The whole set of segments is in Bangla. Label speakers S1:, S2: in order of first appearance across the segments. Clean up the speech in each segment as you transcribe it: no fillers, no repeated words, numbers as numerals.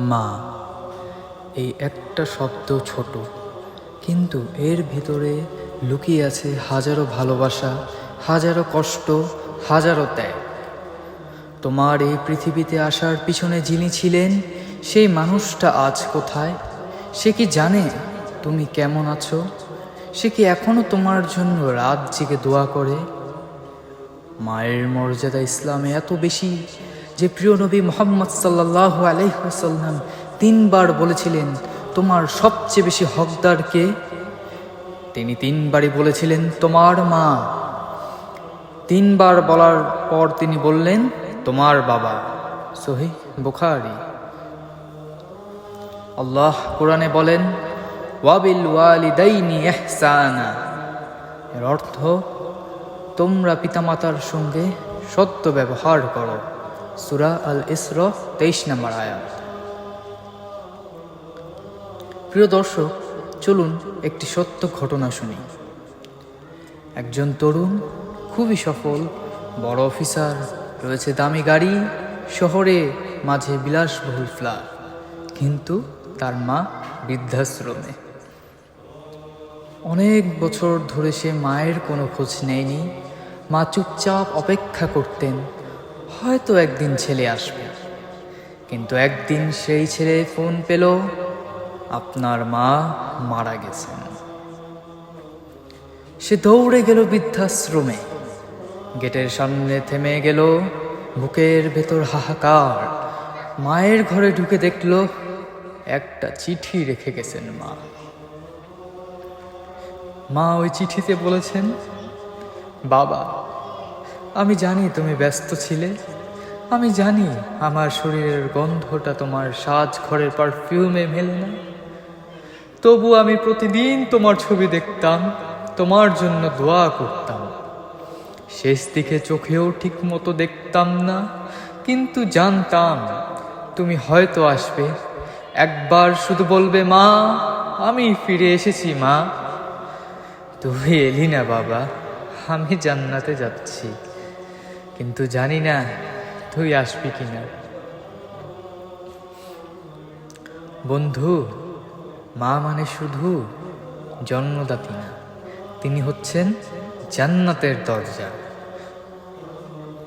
S1: মা, এই একটা শব্দ ছোট, কিন্তু এর ভিতরে লুকিয়ে আছে হাজারো ভালোবাসা, হাজারো কষ্ট, হাজারো ত্যাগ। তোমার এই পৃথিবীতে আসার পিছনে যিনি ছিলেন, সেই মানুষটা আজ কোথায়? সে কি জানে তুমি কেমন আছো? সে কি এখনো তোমার জন্য রাত জেগে দোয়া করে? মায়ের মর্যাদা ইসলামে এত বেশি যে প্রিয় নবী মুহাম্মদ সাল্লাল্লাহু আলাইহি ওয়াসাল্লাম 3 বার বলেছিলেন, তোমার সবচেয়ে বেশি হকদার কে? তিনি 3 বারই বলেছিলেন, তোমার মা। 3 বার বলার পর তিনি বললেন, তোমার বাবা। সহিহ বুখারী। আল্লাহ কোরআনে বলেন, ওয়াবিল ওয়ালিদাইনি ইহসানা। এর অর্থ, তোমরা পিতামাতার সঙ্গে সত্য ব্যবহার করো। সূরা আল ইসরা 23 নম্বর আয়াত। প্রিয় দর্শক, চলুন একটি সত্য ঘটনা শুনি। একজন তরুণ, খুবই সফল, বড় অফিসার, রয়েছে দামি গাড়ি, শহরে মাঝে বিলাসবহুল ফ্ল্যাট, কিন্তু তার মা বৃদ্ধাশ্রমে। অনেক বছর ধরে সে মায়ের কোনো খোঁজ নেয়নি। মা চুপচাপ অপেক্ষা করতেন, হয়তো একদিন ছেলে আসবে। কিন্তু একদিন সেই ছেলে ফোন পেল, আপনার মা মারা গেছেন। সে দৌড়ে গেল বৃদ্ধাশ্রমে। গেটের সামনে থেমে গেল, বুকের ভেতর হাহাকার। মায়ের ঘরে ঢুকে দেখল একটা চিঠি রেখে গেছেন মা। মা ওই চিঠিতে বলেছেন, বাবা, আমি জানি তুমি ব্যস্ত ছিলে, আমি জানি আমার শরীরের গন্ধটা তোমার সাজ ঘরের পারফিউমে মেলে না, তবু আমি প্রতিদিন তোমার ছবি দেখতাম, তোমার জন্য দোয়া করতাম। শেষ দিকে চোখেও ঠিক মতো দেখতাম না, কিন্তু জানতাম তুমি হয়তো আসবে। একবার শুধু বলবে, মা, আমি ফিরে এসেছি মা। তুই এলি না বাবা, আমি জান্নাতে যাচ্ছি, কিন্তু জানি না তুই আসবি কিনা। বন্ধু, মা মানে শুধু জন্মদাত্রী না, তিনি হচ্ছেন জান্নাতের দরজা।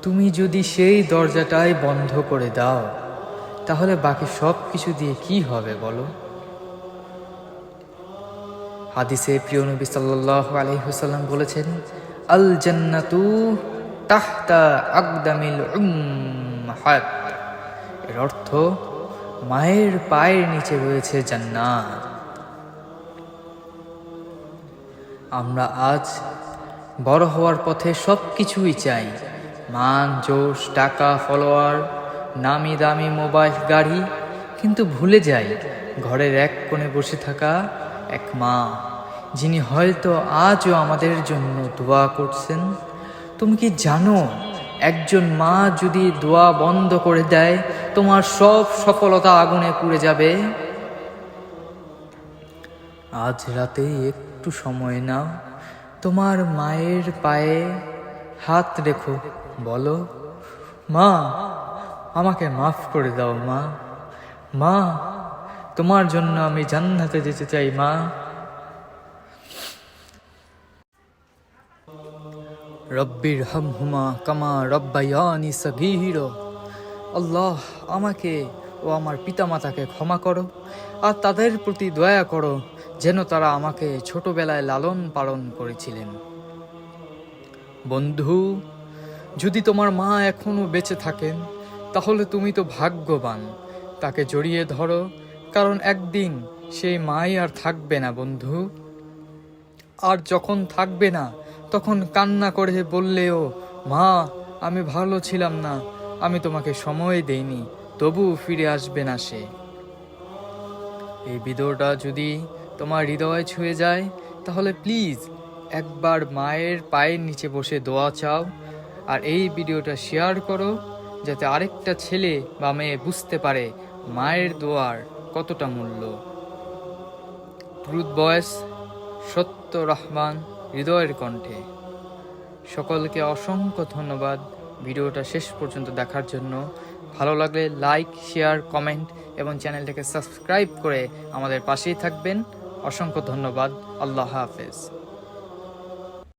S1: তুমি যদি সেই দরজাটাই বন্ধ করে দাও, তাহলে বাকি সব কিছু দিয়ে কি হবে বলো? হাদিসে প্রিয় নবী সাল্লাল্লাহু আলাইহি ওয়াসাল্লাম বলেছেন, আল জান্নাতু তাহতা আকদামিল উম্মাহাত। এর অর্থ, মায়ের পায়ের নিচে রয়েছে জান্নাত। আমরা আজ বড় হওয়ার পথে সব কিছুই চাই, মান, যশ, টাকা, ফলোয়ার, নামি দামি মোবাইল, গাড়ি, কিন্তু ভুলে যাই ঘরের এক কোণে বসে থাকা এক মা, যিনি হয়তো আজও আমাদের জন্য দোয়া করছেন। তুমি কি জানো, একজন মা যদি দোয়া বন্ধ করে দেয়, তোমার সব সফলতা আগুনে পুড়ে যাবে। আজ রাতে একটু সময় নাও, তোমার মায়ের পায়ে হাত রেখো, বলো, মা, আমাকে মাফ করে দাও মা। মা, তোমার জন্য আমি জান্নাতে যেতে চাই মা। রব্বির হামহুমা কামা রব্বায়ানি সগীরা। আল্লাহ, আমাকে ও আমার পিতামাতাকে ক্ষমা করো, আর তাদের প্রতি দয়া করো, যেন তারা আমাকে ছোটবেলায় লালন পালন করেছিলেন। বন্ধু, যদি তোমার মা এখনো বেঁচে থাকেন, তাহলে তুমি তো ভাগ্যবান। তাকে জড়িয়ে ধরো, কারণ একদিন সেই মাই আর থাকবে না বন্ধু। আর যখন থাকবে না, তখন কান্না করে বললেও, মা, আমি ভালো ছিলাম না, আমি তোমাকে সময় দেইনি, তবু ফিরে আসবে না সে। এই ভিডিওটা যদি তোমার হৃদয় ছুঁয়ে যায়, তাহলে প্লিজ একবার মায়ের পায়ের নিচে বসে দোয়া চাও, আর এই ভিডিওটা শেয়ার করো, যাতে আরেকটা ছেলে বা মেয়ে বুঝতে পারে মায়ের দোয়ার কতটা মূল্য। ট্রুথ ভয়েস, সত্য রহমান, হৃদয়ের কণ্ঠে। সকলকে অসংখ্য ধন্যবাদ ভিডিওটা শেষ পর্যন্ত দেখার জন্য। ভালো লাগলে লাইক, শেয়ার, কমেন্ট এবং চ্যানেলটাকে সাবস্ক্রাইব করে আমাদের পাশেই থাকবেন। অসংখ্য ধন্যবাদ। আল্লাহ হাফেজ।